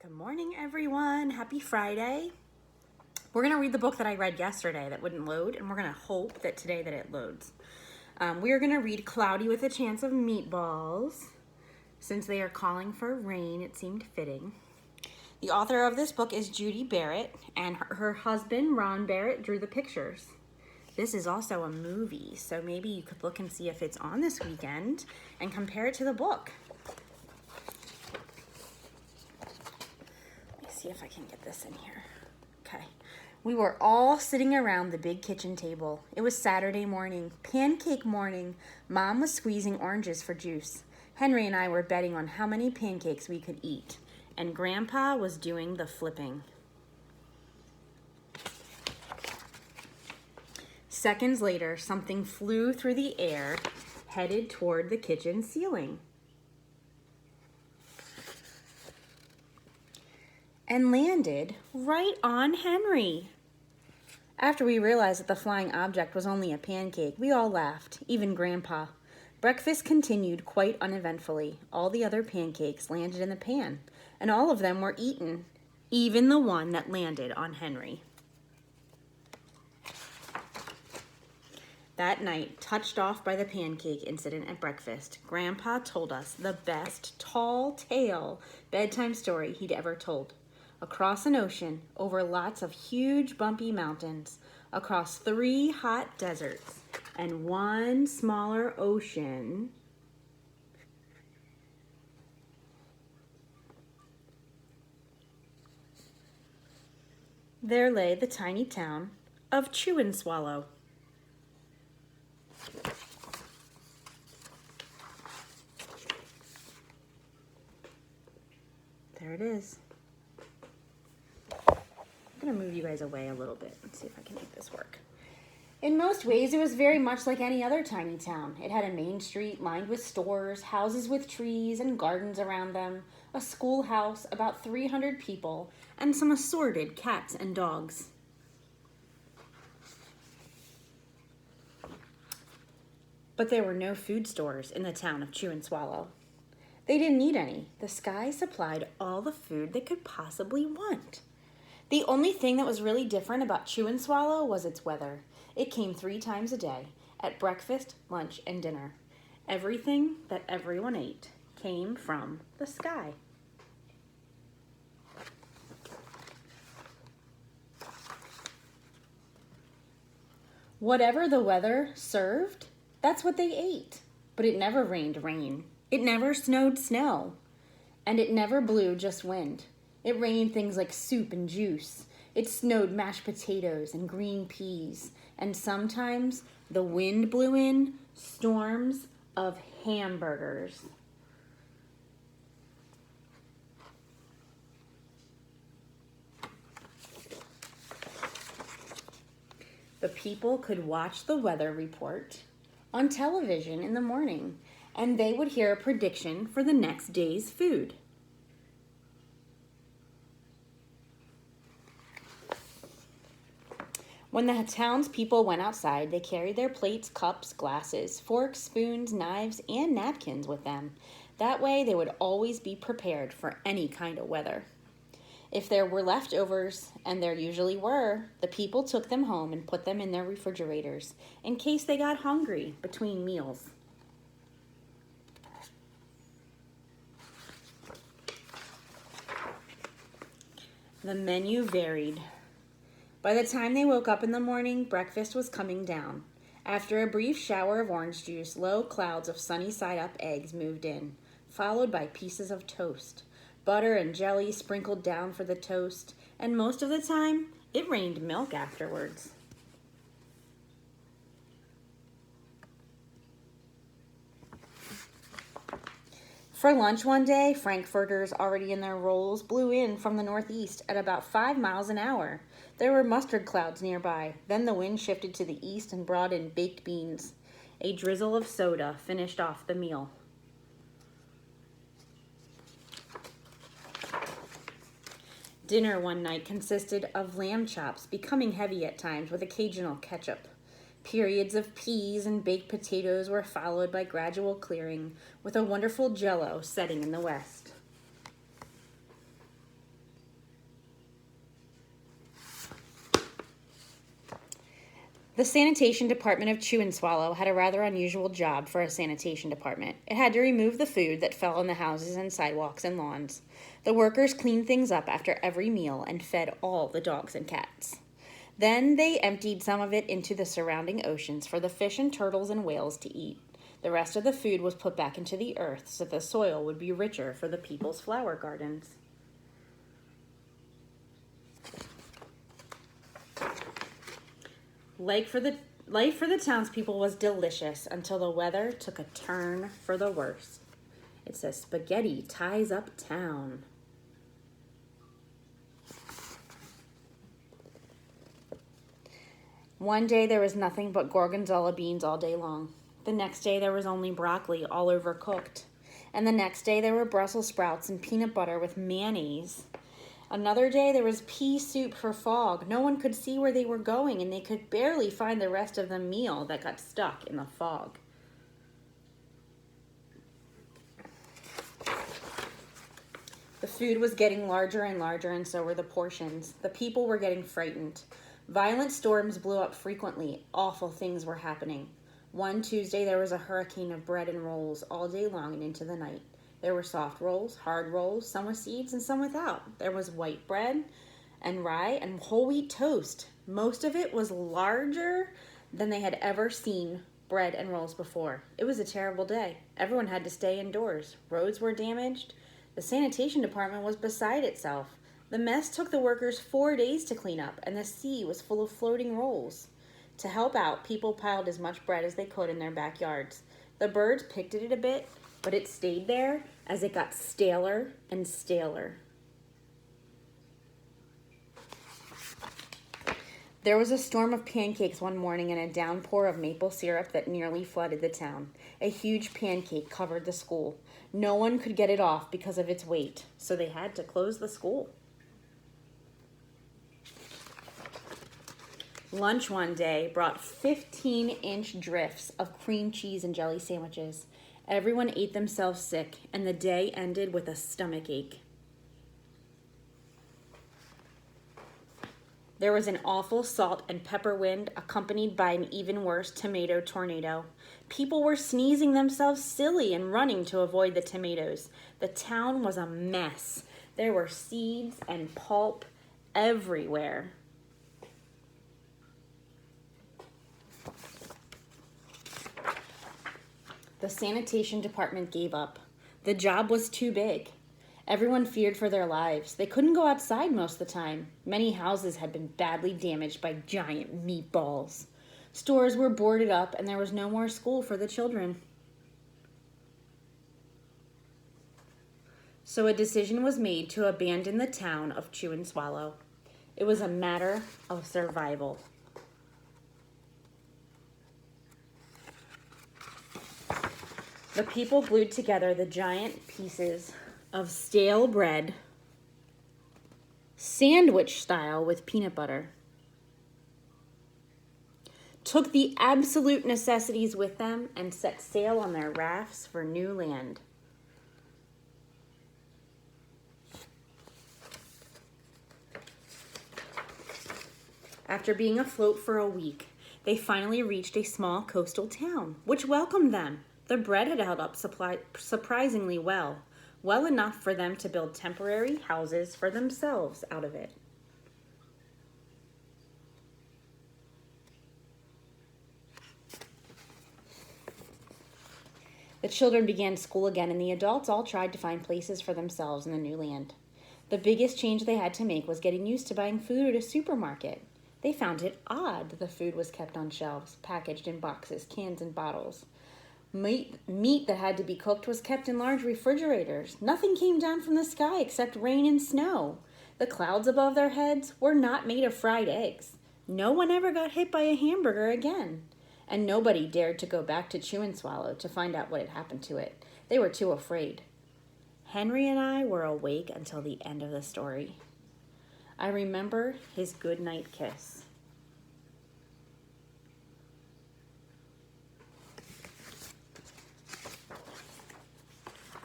Good morning, everyone. Happy Friday. We're going to read the book that I read yesterday that wouldn't load, and we're going to hope that today that it loads. We are going to read Cloudy with a Chance of Meatballs. Since they are calling for rain, it seemed fitting. The author of this book is Judi Barrett, and her husband, Ron Barrett, drew the pictures. This is also a movie, so maybe you could look and see if it's on this weekend and compare it to the book. See if I can get this in here. Okay. We were all sitting around the big kitchen table. It was Saturday morning, pancake morning. Mom was squeezing oranges for juice. Henry and I were betting on how many pancakes we could eat, and Grandpa was doing the flipping. Seconds later, something flew through the air, headed toward the kitchen ceiling. And landed right on Henry. After we realized that the flying object was only a pancake, we all laughed, even Grandpa. Breakfast continued quite uneventfully. All the other pancakes landed in the pan, and all of them were eaten, even the one that landed on Henry. That night, touched off by the pancake incident at breakfast, Grandpa told us the best tall tale bedtime story he'd ever told. Across an ocean, over lots of huge bumpy mountains, across 3 hot deserts, and 1 smaller ocean, there lay the tiny town of Chew and Swallow. There it is. I'm going to move you guys away a little bit and see if I can make this work. In most ways, it was very much like any other tiny town. It had a main street lined with stores, houses with trees and gardens around them, a schoolhouse, about 300 people, and some assorted cats and dogs. But there were no food stores in the town of Chew and Swallow. They didn't need any. The sky supplied all the food they could possibly want. The only thing that was really different about Chew and Swallow was its weather. It came 3 times a day, at breakfast, lunch, and dinner. Everything that everyone ate came from the sky. Whatever the weather served, that's what they ate. But it never rained rain. It never snowed snow. And it never blew just wind. It rained things like soup and juice. It snowed mashed potatoes and green peas. And sometimes the wind blew in storms of hamburgers. The people could watch the weather report on television in the morning, and they would hear a prediction for the next day's food. When the townspeople went outside, they carried their plates, cups, glasses, forks, spoons, knives, and napkins with them. That way, they would always be prepared for any kind of weather. If there were leftovers, and there usually were, the people took them home and put them in their refrigerators in case they got hungry between meals. The menu varied. By the time they woke up in the morning, breakfast was coming down. After a brief shower of orange juice, low clouds of sunny-side-up eggs moved in, followed by pieces of toast. Butter and jelly sprinkled down for the toast, and most of the time, it rained milk afterwards. For lunch one day, frankfurters already in their rolls blew in from the northeast at about 5 miles an hour. There were mustard clouds nearby. Then the wind shifted to the east and brought in baked beans. A drizzle of soda finished off the meal. Dinner one night consisted of lamb chops, becoming heavy at times with occasional ketchup. Periods of peas and baked potatoes were followed by gradual clearing, with a wonderful jello setting in the west. The sanitation department of Chew and Swallow had a rather unusual job for a sanitation department. It had to remove the food that fell on the houses and sidewalks and lawns. The workers cleaned things up after every meal and fed all the dogs and cats. Then they emptied some of it into the surrounding oceans for the fish and turtles and whales to eat. The rest of the food was put back into the earth so the soil would be richer for the people's flower gardens. Life for the townspeople was delicious until the weather took a turn for the worse. It says spaghetti ties up town. One day there was nothing but gorgonzola beans all day long. The next day there was only broccoli all overcooked. And the next day there were Brussels sprouts and peanut butter with mayonnaise. Another day there was pea soup for fog. No one could see where they were going, and they could barely find the rest of the meal that got stuck in the fog. The food was getting larger and larger, and so were the portions. The people were getting frightened. Violent storms blew up frequently. Awful things were happening. One Tuesday there was a hurricane of bread and rolls all day long and into the night. There were soft rolls, hard rolls, some with seeds and some without. There was white bread and rye and whole wheat toast. Most of it was larger than they had ever seen bread and rolls before. It was a terrible day. Everyone had to stay indoors. Roads were damaged. The sanitation department was beside itself. The mess took the workers 4 days to clean up, and the sea was full of floating rolls. To help out, people piled as much bread as they could in their backyards. The birds picked at it a bit, but it stayed there as it got staler and staler. There was a storm of pancakes one morning and a downpour of maple syrup that nearly flooded the town. A huge pancake covered the school. No one could get it off because of its weight, so they had to close the school. Lunch one day brought 15-inch drifts of cream cheese and jelly sandwiches. Everyone ate themselves sick, and the day ended with a stomach ache. There was an awful salt and pepper wind accompanied by an even worse tomato tornado. People were sneezing themselves silly and running to avoid the tomatoes. The town was a mess. There were seeds and pulp everywhere. The sanitation department gave up. The job was too big. Everyone feared for their lives. They couldn't go outside most of the time. Many houses had been badly damaged by giant meatballs. Stores were boarded up, and there was no more school for the children. So a decision was made to abandon the town of Chew and Swallow. It was a matter of survival. The people glued together the giant pieces of stale bread, sandwich style with peanut butter, took the absolute necessities with them, and set sail on their rafts for new land. After being afloat for a week, they finally reached a small coastal town, which welcomed them. The bread had held up surprisingly well enough for them to build temporary houses for themselves out of it. The children began school again, and the adults all tried to find places for themselves in the new land. The biggest change they had to make was getting used to buying food at a supermarket. They found it odd that the food was kept on shelves, packaged in boxes, cans, and bottles. Meat that had to be cooked was kept in large refrigerators. Nothing came down from the sky except rain and snow. The clouds above their heads were not made of fried eggs. No one ever got hit by a hamburger again. And nobody dared to go back to Chew and Swallow to find out what had happened to it. They were too afraid. Henry and I were awake until the end of the story. I remember his goodnight kiss.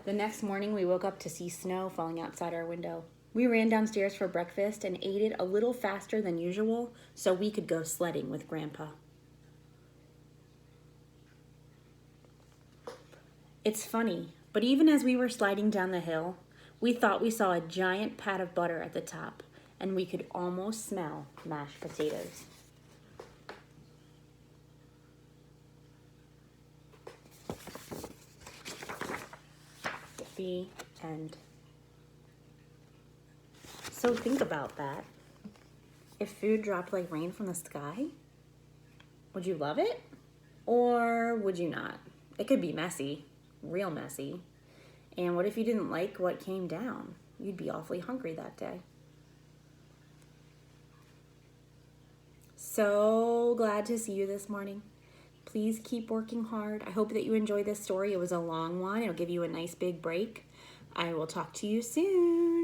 The next morning, we woke up to see snow falling outside our window. We ran downstairs for breakfast and ate it a little faster than usual so we could go sledding with Grandpa. It's funny, but even as we were sliding down the hill, we thought we saw a giant pat of butter at the top, and we could almost smell mashed potatoes. The end. So think about that. If food dropped like rain from the sky, would you love it? Or would you not? It could be messy, real messy. And what if you didn't like what came down? You'd be awfully hungry that day. So glad to see you this morning. Please keep working hard. I hope that you enjoyed this story. It was a long one. It'll give you a nice big break. I will talk to you soon.